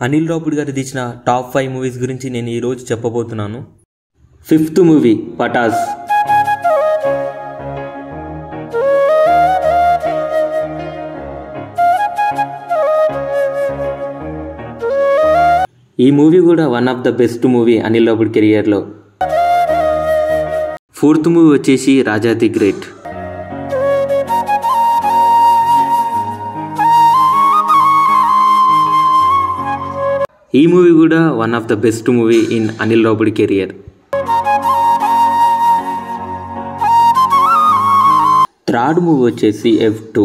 అనిల్ రావుపూడి గారు తీసిన top 5 movies గురించి నేను ఈరోజు చెప్పబోతున్నాను. 5th movie Pataas. ఈ మూవీ కూడా one of the best movie Anil Ravipudi కెరియర్లో. 4th మూవీ వచ్చేసి రాజా ది గ్రేట్. ఈ మూవీ కూడా one of the best movie in Anil Ravipudi career. 3rd movie వచ్చేసి F2.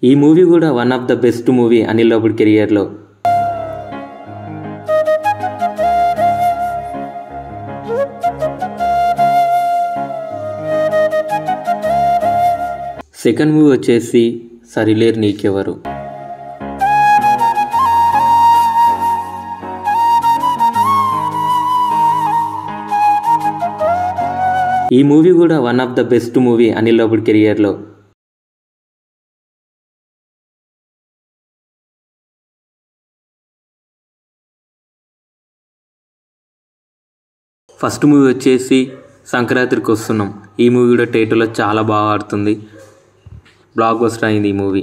ఈ మూవీ కూడా one of the best movie Anil Ravipudi కెరియర్లో. సెకండ్ మూవీ వచ్చేసి సరిలేరు నీకెవరు. ఈ మూవీ కూడా one of the best movie Anil Ravipudi కెరియర్లో. ఫస్ట్ మూవీ వచ్చేసి సంక్రాంతికి వస్తున్నాం. ఈ మూవీ కూడా థియేటర్లో చాలా బాగా ఆడుతుంది. బ్లాక్ బస్టర్ అయింది ఈ మూవీ.